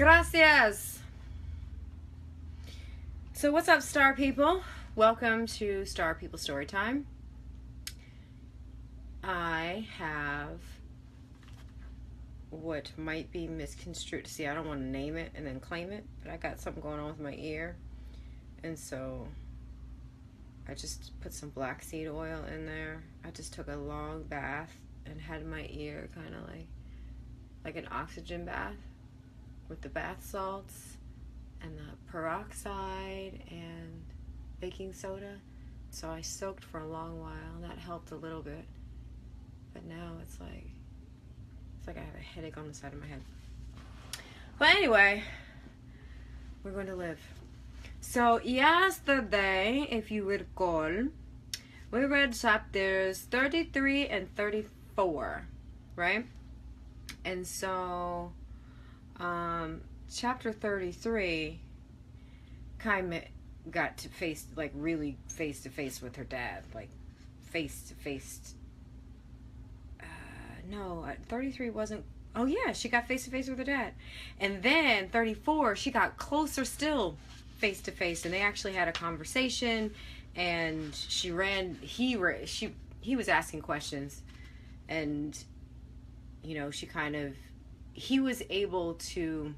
Gracias. So what's up, Star People? Welcome to Star People Storytime. I have what might be misconstrued. See, I don't want to name it and then claim it, but I got something going on with my ear. And so I just put some black seed oil in there. I just took a long bath and had my ear kind of like an oxygen bath with the bath salts and the peroxide and baking soda. So I soaked for a long while, and that helped a little bit. But now it's like I have a headache on the side of my head. But anyway, we're going to live. So yesterday, if you recall, we read chapters 33 and 34, right? And so chapter 33, Kai got to face, really face to face with her dad, face to face. No, 33 wasn't. Oh yeah, she got face to face with her dad. And then 34, she got closer still face to face, and they actually had a conversation, and he was asking questions, and he was able to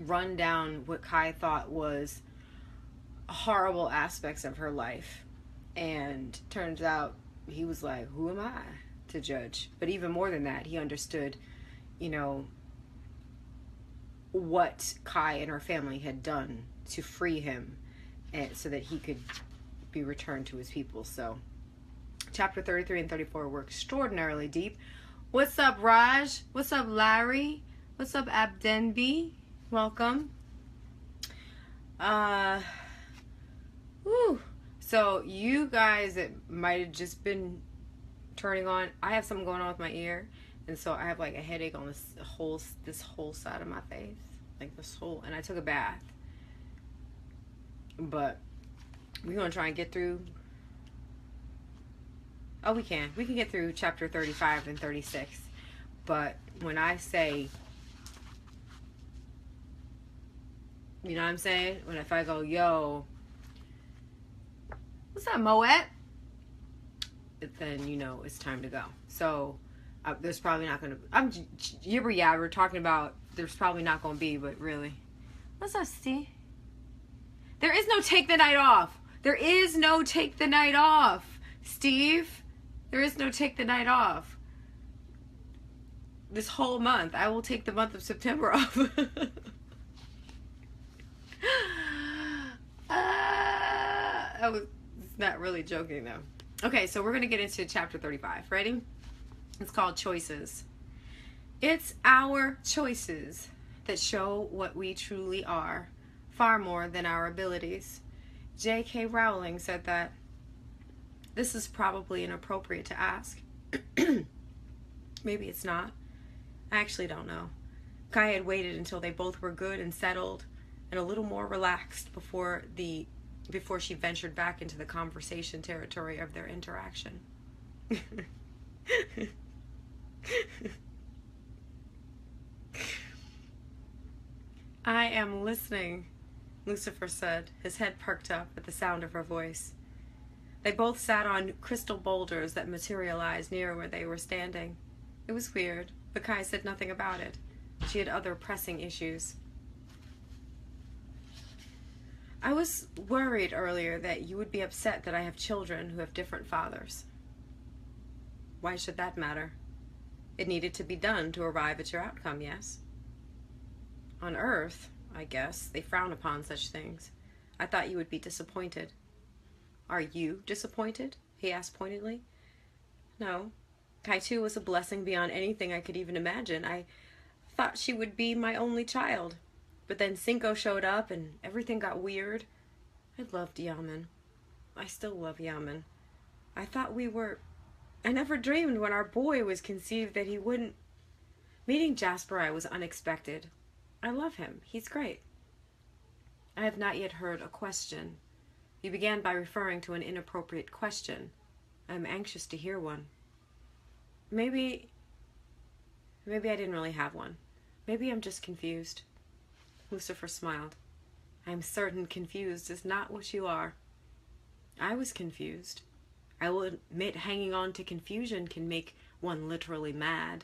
run down what Kai thought was horrible aspects of her life. And turns out he was like, who am I to judge? But even more than that, he understood, what Kai and her family had done to free him, and so that he could be returned to his people. So chapter 33 and 34 were extraordinarily deep. What's up, Raj? What's up, Larry? What's up, Abdenbi? Welcome. So you guys that might have just been turning on, I have something going on with my ear, and so I have a headache on this whole side of my face, and I took a bath. But we're gonna try and get through. Oh, we can get through chapter 35 and 36. But when I say, you know what I'm saying? If I go, yo, what's up, Moet? Then it's time to go. So there's probably not gonna. I'm yibber yabber talking about. There's probably not gonna be, but really, what's up, Steve? There is no take the night off. There is no take the night off, Steve. There is no take the night off. This whole month, I will take the month of September off. I was not really joking though. Okay, so we're going to get into chapter 35. Ready? It's called Choices. It's our choices that show what we truly are, far more than our abilities. J.K. Rowling said that. This is probably inappropriate to ask. Maybe it's not. I actually don't know. Kai had waited until they both were good and settled and a little more relaxed before she ventured back into the conversation territory of their interaction. I am listening, Lucifer said, his head perked up at the sound of her voice. They both sat on crystal boulders that materialized near where they were standing. It was weird, but Kai said nothing about it. She had other pressing issues. I was worried earlier that you would be upset that I have children who have different fathers. Why should that matter? It needed to be done to arrive at your outcome, yes? On Earth, I guess, they frown upon such things. I thought you would be disappointed. Are you disappointed? He asked pointedly. No. Kai too was a blessing beyond anything I could even imagine. I thought she would be my only child. But then Cinco showed up and everything got weird. I loved Yaman. I still love Yaman. I never dreamed when our boy was conceived that he wouldn't. Meeting Jasper was unexpected. I love him. He's great. I have not yet heard a question. You began by referring to an inappropriate question. I am anxious to hear one. Maybe I didn't really have one. Maybe I'm just confused. Lucifer smiled. I am certain confused is not what you are. I was confused. I will admit hanging on to confusion can make one literally mad.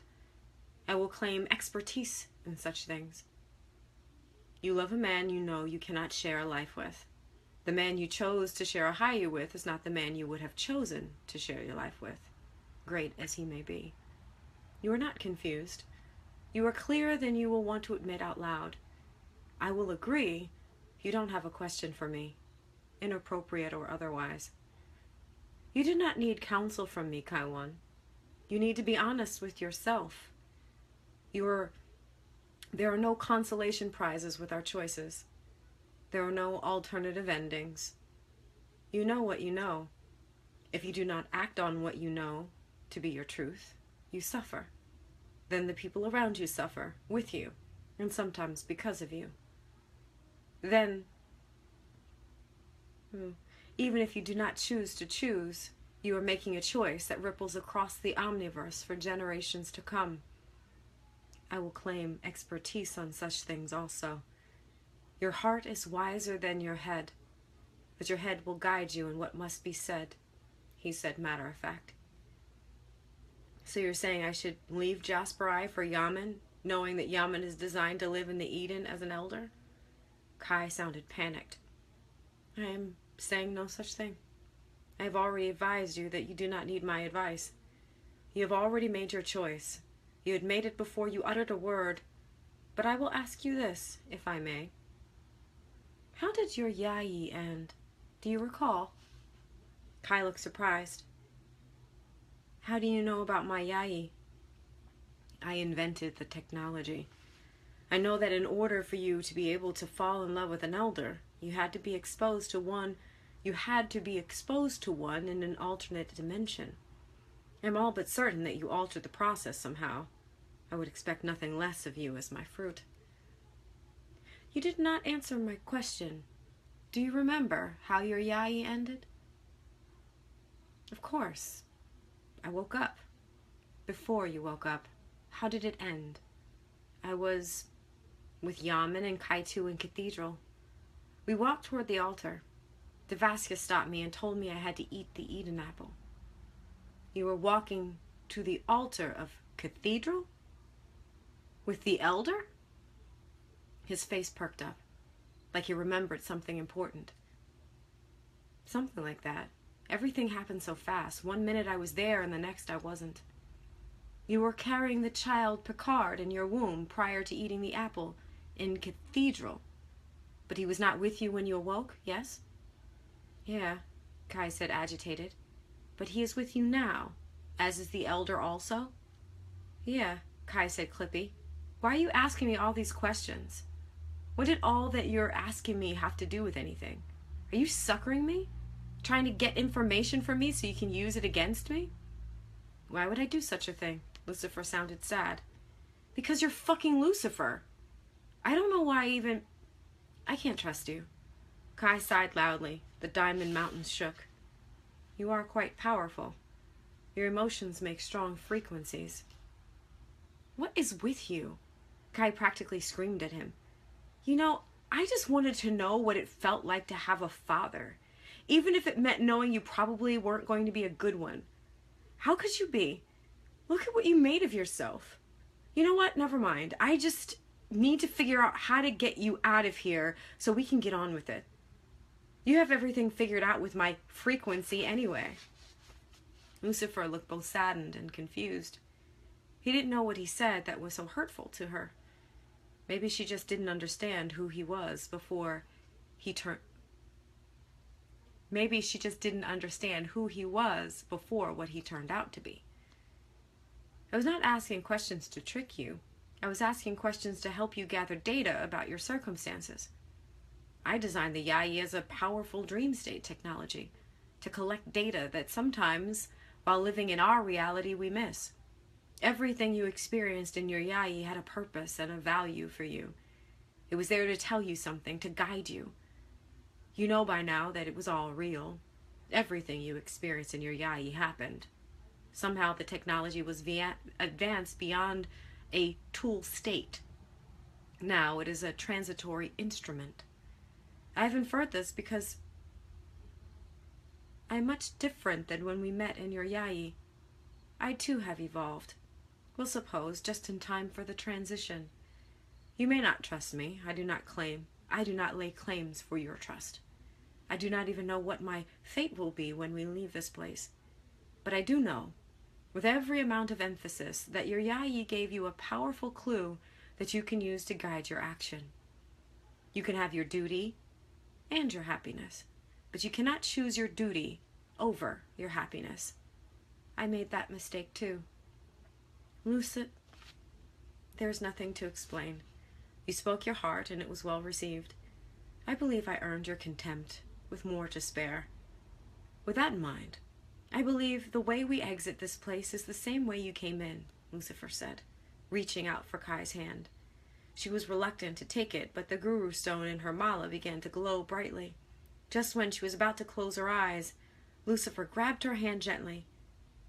I will claim expertise in such things. You love a man you know you cannot share a life with. The man you chose to share a higher with is not the man you would have chosen to share your life with, great as he may be. You are not confused. You are clearer than you will want to admit out loud. I will agree, you don't have a question for me, inappropriate or otherwise. You do not need counsel from me, Kaiwan. You need to be honest with yourself. There are no consolation prizes with our choices. There are no alternative endings. You know what you know. If you do not act on what you know to be your truth, you suffer. Then the people around you suffer with you, and sometimes because of you. Then, even if you do not choose to choose, you are making a choice that ripples across the omniverse for generations to come. I will claim expertise on such things also. Your heart is wiser than your head, but your head will guide you in what must be said, he said matter of fact. So you're saying I should leave Jasperi for Yaman, knowing that Yaman is designed to live in the Eden as an elder? Kai sounded panicked. I am saying no such thing. I have already advised you that you do not need my advice. You have already made your choice. You had made it before you uttered a word. But I will ask you this, if I may. How did your Yayi end? Do you recall? Kai looked surprised. How do you know about my Yayi? I invented the technology. I know that in order for you to be able to fall in love with an elder, you had to be exposed to one in an alternate dimension. I'm all but certain that you altered the process somehow. I would expect nothing less of you as my fruit. You did not answer my question. Do you remember how your Yayi ended? Of course. I woke up. Before you woke up, how did it end? I was with Yaman and Kaitu in Cathedral. We walked toward the altar. Devaska stopped me and told me I had to eat the Eden apple. You were walking to the altar of Cathedral? With the elder? His face perked up, like he remembered something important. Something like that. Everything happened so fast. One minute I was there and the next I wasn't. You were carrying the child Picard in your womb prior to eating the apple in Cathedral. But he was not with you when you awoke, yes? Yeah, Kai said, agitated. But he is with you now, as is the elder also? Yeah, Kai said, clippy. Why are you asking me all these questions? What did all that you're asking me have to do with anything? Are you suckering me? Trying to get information from me so you can use it against me? Why would I do such a thing? Lucifer sounded sad. Because you're fucking Lucifer. I don't know why even... I can't trust you. Kai sighed loudly. The diamond mountains shook. You are quite powerful. Your emotions make strong frequencies. What is with you? Kai practically screamed at him. You know, I just wanted to know what it felt like to have a father. Even if it meant knowing you probably weren't going to be a good one. How could you be? Look at what you made of yourself. You know what? Never mind. I just need to figure out how to get you out of here so we can get on with it. You have everything figured out with my frequency anyway. Lucifer looked both saddened and confused. He didn't know what he said that was so hurtful to her. Maybe she just didn't understand who he was before he turned... Maybe she just didn't understand who he was before what he turned out to be. I was not asking questions to trick you. I was asking questions to help you gather data about your circumstances. I designed the Yayi as a powerful dream state technology to collect data that sometimes, while living in our reality, we miss. Everything you experienced in your Yayi had a purpose and a value for you. It was there to tell you something, to guide you. You know by now that it was all real. Everything you experienced in your Yayi happened. Somehow the technology was advanced beyond a tool state. Now it is a transitory instrument. I have inferred this because I am much different than when we met in your yayi. I too have evolved. We'll suppose just in time for the transition. You may not trust me. I do not lay claims for your trust. I do not even know what my fate will be when we leave this place. But I do know, with every amount of emphasis, that your yayi gave you a powerful clue that you can use to guide your action. You can have your duty and your happiness, but you cannot choose your duty over your happiness. I made that mistake too. Lucid, there's nothing to explain. You spoke your heart, and it was well received. I believe I earned your contempt, with more to spare. With that in mind, I believe the way we exit this place is the same way you came in, Lucifer said, reaching out for Kai's hand. She was reluctant to take it, but the guru stone in her mala began to glow brightly. Just when she was about to close her eyes, Lucifer grabbed her hand gently.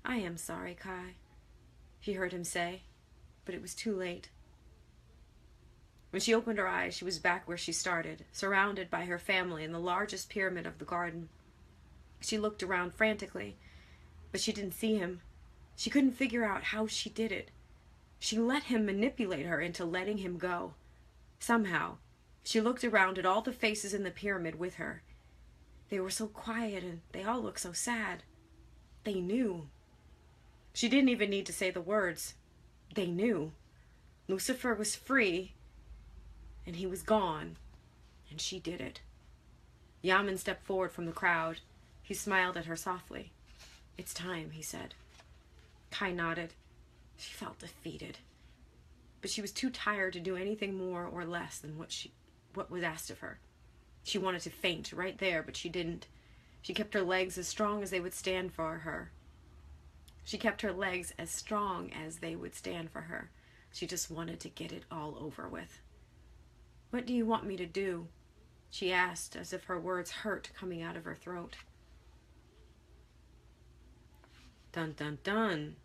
I am sorry, Kai, she heard him say, but it was too late. When she opened her eyes, she was back where she started, surrounded by her family in the largest pyramid of the garden. She looked around frantically, but she didn't see him. She couldn't figure out how she did it. She let him manipulate her into letting him go. Somehow, she looked around at all the faces in the pyramid with her. They were so quiet, and they all looked so sad. They knew. She didn't even need to say the words. They knew. Lucifer was free, and he was gone, and she did it. Yaman stepped forward from the crowd. He smiled at her softly. It's time, he said. Kai nodded. She felt defeated, but she was too tired to do anything more or less than what was asked of her. She wanted to faint right there, but she didn't. She kept her legs as strong as they would stand for her. She just wanted to get it all over with. What do you want me to do? She asked, as if her words hurt coming out of her throat. Dun, dun, dun.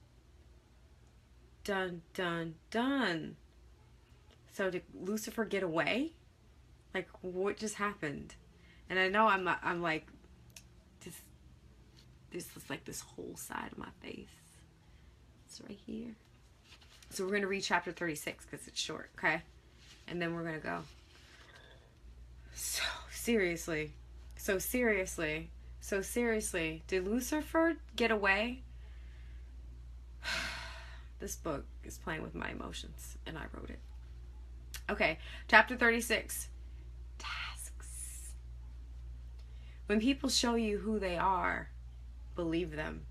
Dun, dun, dun. So did Lucifer get away? Like, what just happened? And I know I'm like, this is like this whole side of my face. It's right here. So we're going to read chapter 36 because it's short, okay? And then we're going to go. So seriously, did Lucifer get away? This book is playing with my emotions, and I wrote it. Okay, chapter 36. Tasks. When people show you who they are, believe them.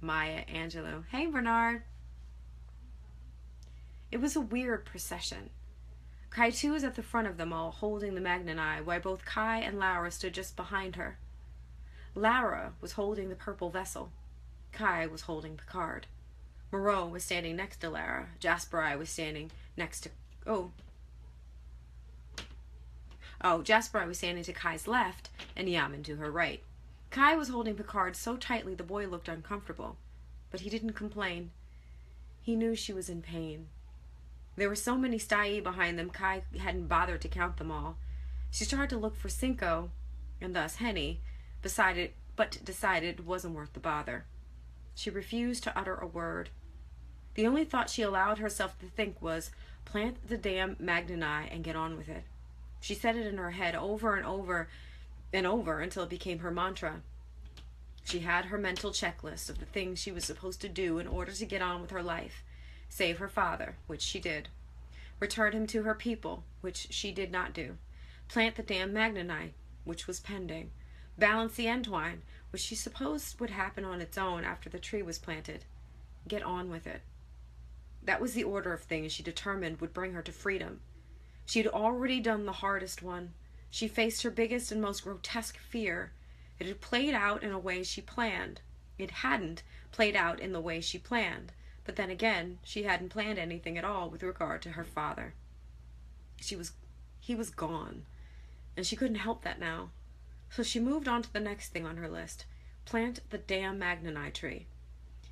Maya Angelou. Hey, Bernard. It was a weird procession. Kai too was at the front of them all, holding the Magnani, while both Kai and Lara stood just behind her. Lara was holding the purple vessel. Kai was holding Picard. Moreau was standing next to Lara. Jasperi was standing next to... Jasperi was standing to Kai's left, and Yaman to her right. Kai was holding Picard so tightly the boy looked uncomfortable, but he didn't complain. He knew she was in pain. There were so many Stai behind them, Kai hadn't bothered to count them all. She started to look for Cinco, and thus Henny, but decided it wasn't worth the bother. She refused to utter a word. The only thought she allowed herself to think was, plant the damn Magnani and get on with it. She said it in her head over and over and over until it became her mantra. She had her mental checklist of the things she was supposed to do in order to get on with her life. Save her father, which she did. Return him to her people, which she did not do. Plant the damn Magnani, which was pending. Balance the entwine, which she supposed would happen on its own after the tree was planted. Get on with it. That was the order of things she determined would bring her to freedom. She had already done the hardest one. She faced her biggest and most grotesque fear. It had played out in a way she planned. It hadn't played out in the way she planned. But then again, she hadn't planned anything at all with regard to her father. He was gone, and she couldn't help that now. So she moved on to the next thing on her list. Plant the damn Magnani tree.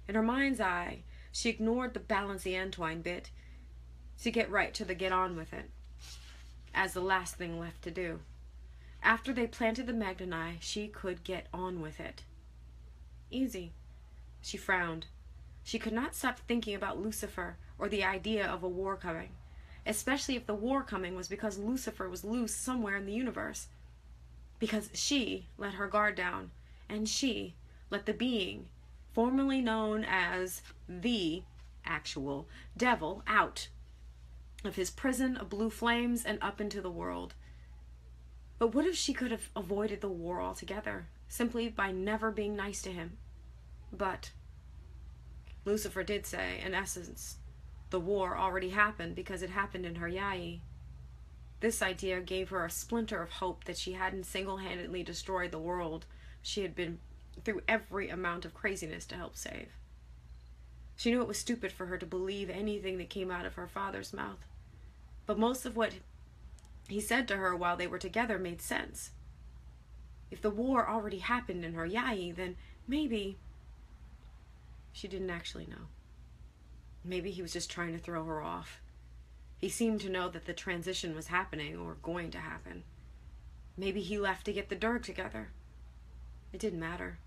In her mind's eye, she ignored the balance the entwine bit to get right to the get on with it. as the last thing left to do. After they planted the Magnani, she could get on with it. Easy. She frowned. She could not stop thinking about Lucifer or the idea of a war coming, especially if the war coming was because Lucifer was loose somewhere in the universe. Because she let her guard down, and she let the being, formerly known as the actual devil, out of his prison of blue flames and up into the world. But what if she could have avoided the war altogether, simply by never being nice to him? But Lucifer did say, in essence, the war already happened because it happened in her Yai. This idea gave her a splinter of hope that she hadn't single-handedly destroyed the world she had been through every amount of craziness to help save. She knew it was stupid for her to believe anything that came out of her father's mouth, but most of what he said to her while they were together made sense. If the war already happened in her Yai, then maybe... She didn't actually know. Maybe he was just trying to throw her off. He seemed to know that the transition was happening or going to happen. Maybe he left to get the Derg together. It didn't matter.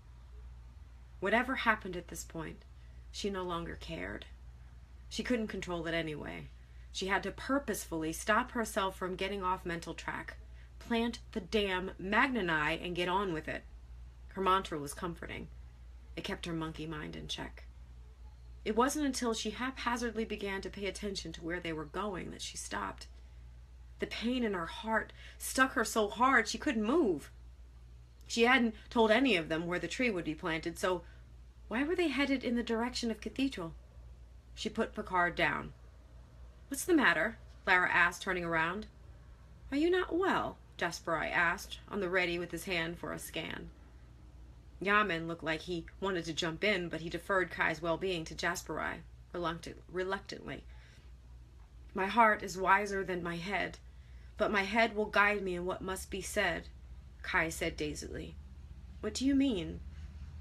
Whatever happened at this point, she no longer cared. She couldn't control it anyway. She had to purposefully stop herself from getting off mental track, plant the damn Magnani and get on with it. Her mantra was comforting. It kept her monkey mind in check. It wasn't until she haphazardly began to pay attention to where they were going that she stopped. The pain in her heart stuck her so hard she couldn't move. She hadn't told any of them where the tree would be planted, so why were they headed in the direction of Cathedral? She put Picard down. "What's the matter?" Lara asked, turning around. "Are you not well?" Jasperai asked, on the ready with his hand for a scan. Yaman looked like he wanted to jump in, but he deferred Kai's well-being to Jasperai, reluctantly. "My heart is wiser than my head, but my head will guide me in what must be said," Kai said dazedly. "What do you mean?"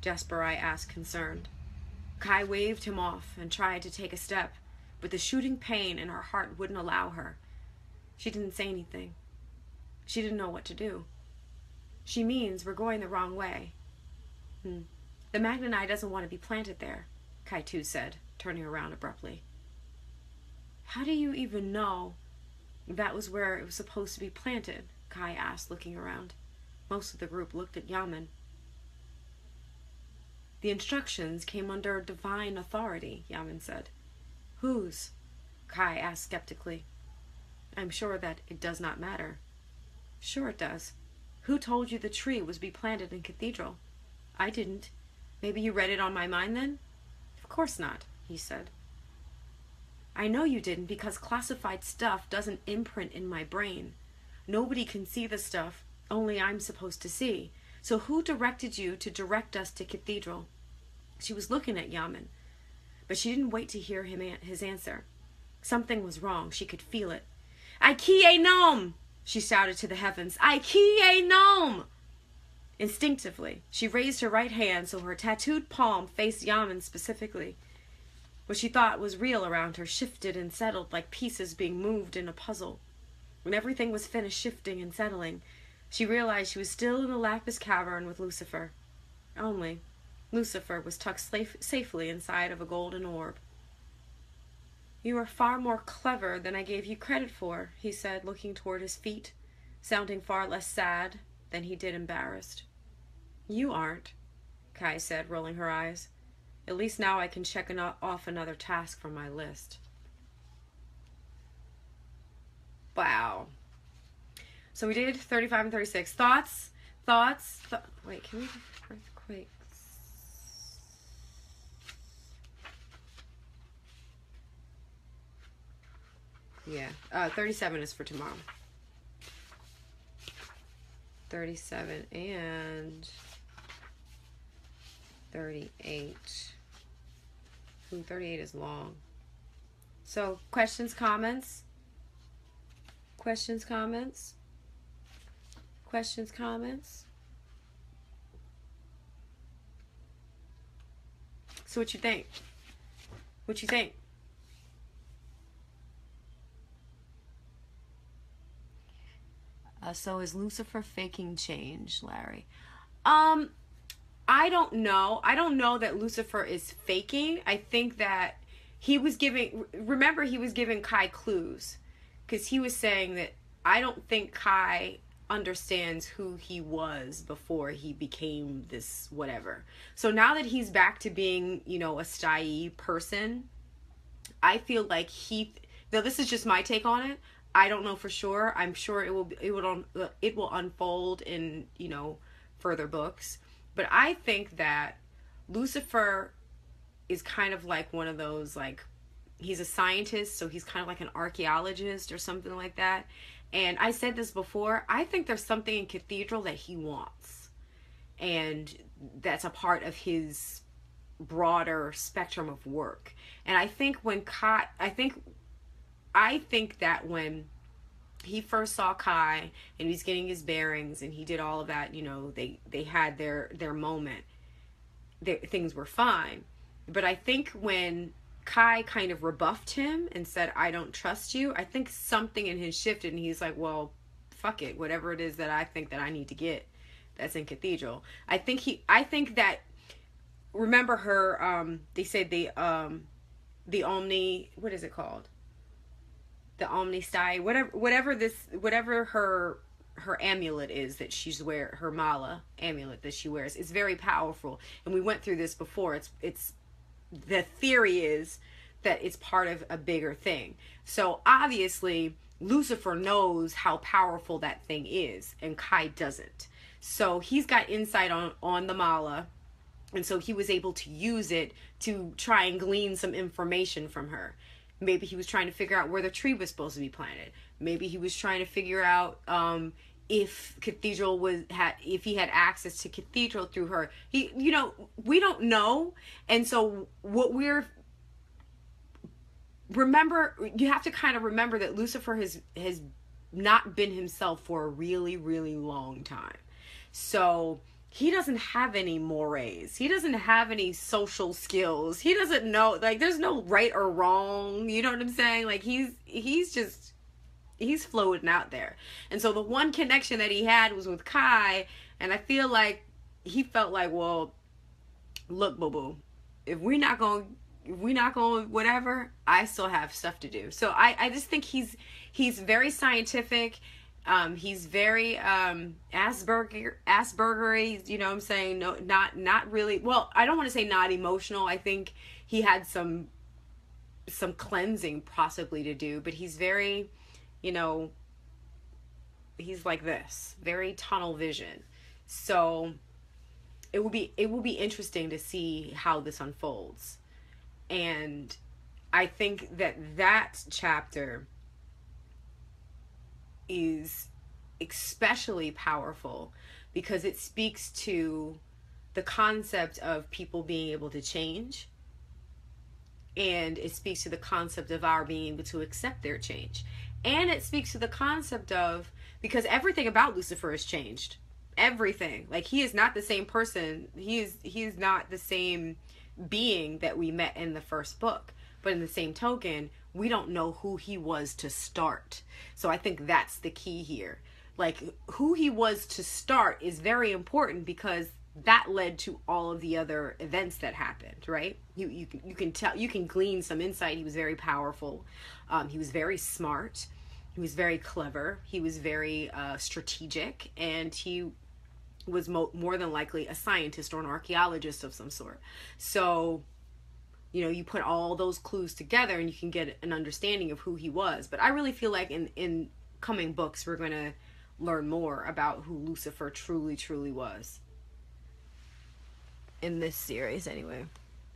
Jasperai asked, concerned. Kai waved him off and tried to take a step, but the shooting pain in her heart wouldn't allow her. She didn't say anything. She didn't know what to do. "She means we're going the wrong way." "The Magnani doesn't want to be planted there," Kai too said, turning around abruptly. "How do you even know that was where it was supposed to be planted?" Kai asked, looking around. Most of the group looked at Yaman. "The instructions came under divine authority," Yaman said. "Whose?" Kai asked skeptically. "I'm sure that it does not matter." "Sure it does. Who told you the tree was to be planted in Cathedral?" "I didn't. Maybe you read it on my mind then?" "Of course not," he said. "I know you didn't because classified stuff doesn't imprint in my brain. Nobody can see the stuff only I'm supposed to see. So who directed you to direct us to Cathedral?" She was looking at Yaman, but she didn't wait to hear his answer. Something was wrong. She could feel it. "Aikie nom!" she shouted to the heavens. "Aikie nom!" Instinctively, she raised her right hand so her tattooed palm faced Yaman specifically. What she thought was real around her shifted and settled like pieces being moved in a puzzle. When everything was finished shifting and settling, she realized she was still in the Lapis Cavern with Lucifer. Only, Lucifer was tucked safely inside of a golden orb. "You are far more clever than I gave you credit for," he said, looking toward his feet, sounding far less sad than he did embarrassed. "You aren't," Kai said, rolling her eyes. "At least now I can check off another task from my list." Wow. So we did 35 and 36. Thoughts? Wait, can we earthquake? Yeah. 37 is for tomorrow. 37 and 38. Ooh, 38 is long. So, questions, comments? Questions, comments? Questions, comments? So what you think? What you think? So is Lucifer faking change, Larry? I don't know. I don't know that Lucifer is faking. I think that he was giving, remember, he was giving Kai clues, because he was saying that I don't think Kai understands who he was before he became this whatever. So now that he's back to being, you know, a Stai person, I feel like now this is just my take on it. I don't know for sure. I'm sure it will unfold in, you know, further books. But I think that Lucifer is kind of like one of those, like, he's a scientist, so he's kind of like an archaeologist or something like that. And I said this before, I think there's something in Cathedral that he wants. And that's a part of his broader spectrum of work. And I think I think that when he first saw Kai and he's getting his bearings and he did all of that, you know, they had their moment. Things were fine. But I think when Kai kind of rebuffed him and said, I don't trust you, I think something in him shifted and he's like, well, fuck it. Whatever it is that I think that I need to get, that's in Cathedral. I think that, remember her, they said the Omni, what is it called? The Omni Stai, whatever her amulet is that she's her mala amulet that she wears, is very powerful. And we went through this before. It's the theory is that it's part of a bigger thing. So obviously Lucifer knows how powerful that thing is, and Kai doesn't. So he's got insight on the mala, and so he was able to use it to try and glean some information from her. Maybe he was trying to figure out where the tree was supposed to be planted. Maybe he was trying to figure out if Cathedral if he had access to Cathedral through her. You know, we don't know. And so you have to kind of remember that Lucifer has not been himself for a really, really long time. So he doesn't have any mores. He doesn't have any social skills. He doesn't know, like, there's no right or wrong. You know what I'm saying? Like, he's floating out there. And so the one connection that he had was with Kai, and I feel like he felt like, well, look, boo-boo, if we're not going whatever, I still have stuff to do. So I just think he's very scientific. He's very Asperger, you know what I'm saying? No, not really. Well, I don't want to say not emotional. I think he had some cleansing possibly to do, but he's very, you know, he's like this, very tunnel vision. So it will be interesting to see how this unfolds. And I think that chapter is especially powerful because it speaks to the concept of people being able to change, and it speaks to the concept of our being able to accept their change, and it speaks to the concept of, because everything about Lucifer has changed. Everything. Like, he is not the same person. He is not the same being that we met in the first book. But in the same token, we don't know who he was to start. So I think that's the key here. Like, who he was to start is very important because that led to all of the other events that happened, right? You can tell, you can glean some insight. He was very powerful. He was very smart. He was very clever. He was very strategic, and he was more than likely a scientist or an archaeologist of some sort. So, you know, you put all those clues together and you can get an understanding of who he was. But I really feel like in coming books, we're going to learn more about who Lucifer truly, truly was. In this series, anyway.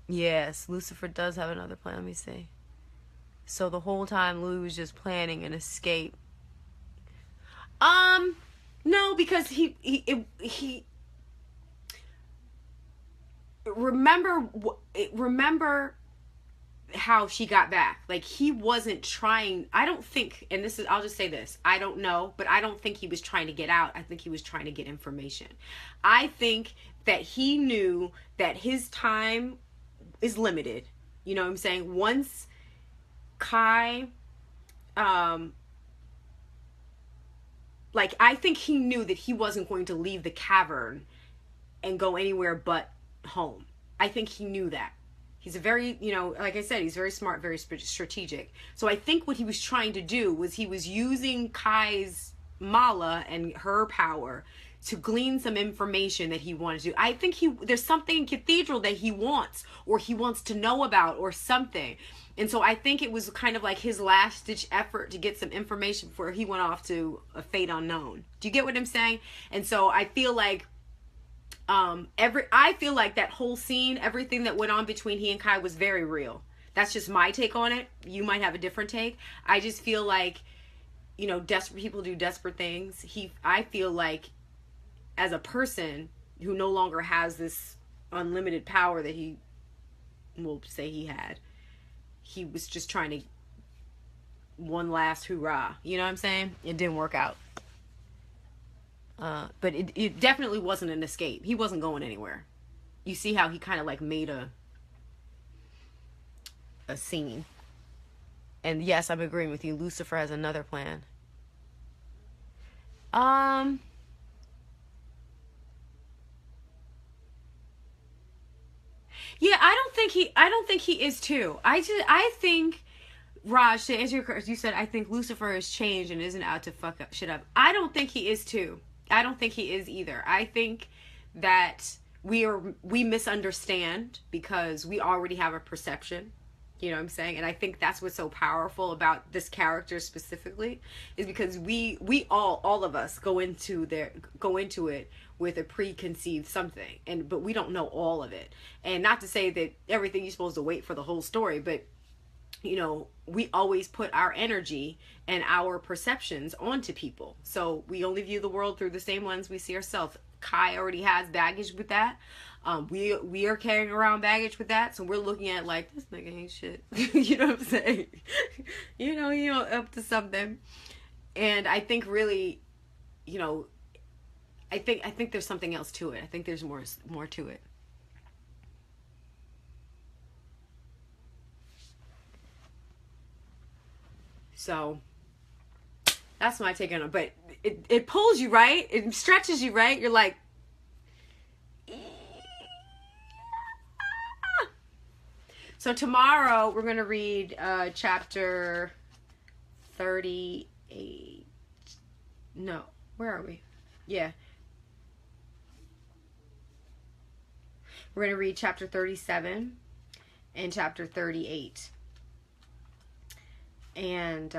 Yes, Lucifer does have another plan. Let me see. So the whole time Louis was just planning an escape. No, because he remember how she got back. Like, he wasn't trying, I don't think, and this is, I'll just say this, I don't know, but I don't think he was trying to get out. I think he was trying to get information. I think that he knew that his time is limited. You know what I'm saying? Once Kai, like, I think he knew that he wasn't going to leave the cavern and go anywhere but home. I think he knew that. He's a very, like I said, he's very smart, very strategic. So I think what he was trying to do was he was using Kai's mala and her power to glean some information that he wanted to do. I think there's something in Cathedral that he wants, or he wants to know about, or something. And so I think it was kind of like his last ditch effort to get some information before he went off to a fate unknown. Do you get what I'm saying? And so I feel like I feel like that whole scene, everything that went on between he and Kai was very real. That's just my take on it. You might have a different take. I just feel like, desperate people do desperate things. I feel like, as a person who no longer has this unlimited power that he will say he had, he was just trying to one last hoorah. You know what I'm saying? It didn't work out. But it definitely wasn't an escape. He wasn't going anywhere. You see how he kind of like made a scene. And yes, I'm agreeing with you. Lucifer has another plan. Yeah, I don't think he is too. I think, Raj, to answer your question, you said, I think Lucifer has changed and isn't out to fuck up shit up. I don't think he is too. I don't think he is either. I think that we misunderstand because we already have a perception. You know what I'm saying? And I think that's what's so powerful about this character specifically, is because we all of us go into it with a preconceived something, but we don't know all of it. And not to say that everything you're supposed to wait for the whole story, but we always put our energy and our perceptions onto people. So we only view the world through the same lens we see ourselves. Kai already has baggage with that. We are carrying around baggage with that. So we're looking at like, this nigga ain't shit. You know what I'm saying? Up to something. And I think really, I think there's something else to it. I think there's more to it. So that's my take on it. But it pulls you, right? It stretches you, right? You're like, so tomorrow we're going to read chapter 38. No, where are we? Yeah. We're going to read chapter 37 and chapter 38. And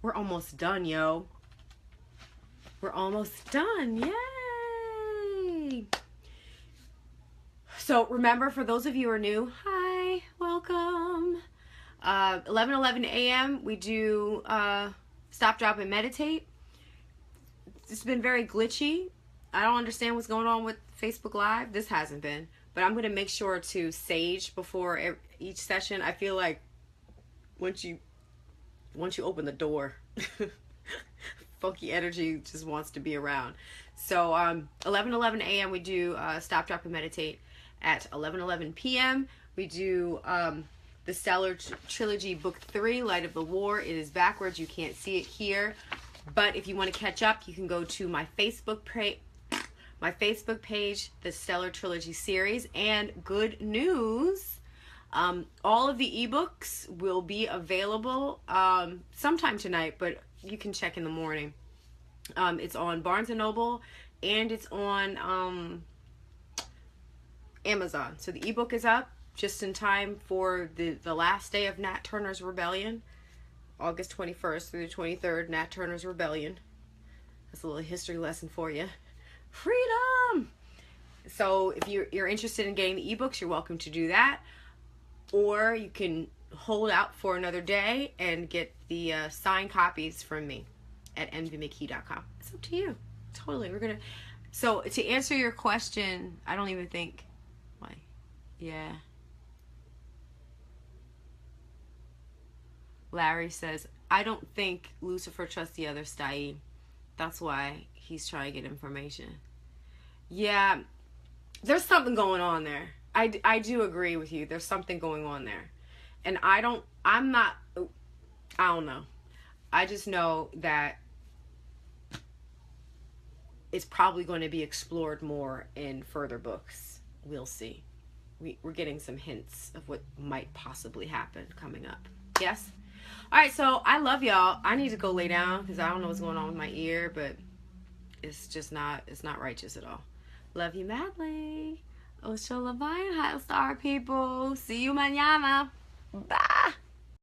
we're almost done, yo. We're almost done. Yay! So remember, for those of you who are new, hi, welcome. 11:11 a.m. we do Stop, Drop, and Meditate. It's been very glitchy. I don't understand what's going on with Facebook Live. This hasn't been. But I'm going to make sure to sage before each session. I feel like once you open the door, funky energy just wants to be around. So 11:11 a.m. we do Stop, Drop, and Meditate. At 11:11 p.m. we do the Stellar Trilogy Book 3, Light of the War. It is backwards. You can't see it here. But if you want to catch up, you can go to my Facebook page, the Stellar Trilogy series. And good news, all of the ebooks will be available sometime tonight, but you can check in the morning. It's on Barnes & Noble, and it's on Amazon. So the ebook is up just in time for the last day of Nat Turner's Rebellion, August 21st through the 23rd, Nat Turner's Rebellion. That's a little history lesson for you. Freedom! So if you're interested in getting the ebooks, you're welcome to do that. Or you can hold out for another day and get the signed copies from me at envymckee.com. It's up to you. Totally. So to answer your question, I don't even think, yeah. Larry says, I don't think Lucifer trusts the other Stai. That's why he's trying to get information. Yeah, there's something going on there. I do agree with you. There's something going on there. And I don't know. I just know that it's probably going to be explored more in further books. We'll see. We're getting some hints of what might possibly happen coming up. Yes? All right, so I love y'all. I need to go lay down because I don't know what's going on with my ear, but it's not righteous at all. Love you madly. Ocho Levine, High Star people. See you mañana. Bye.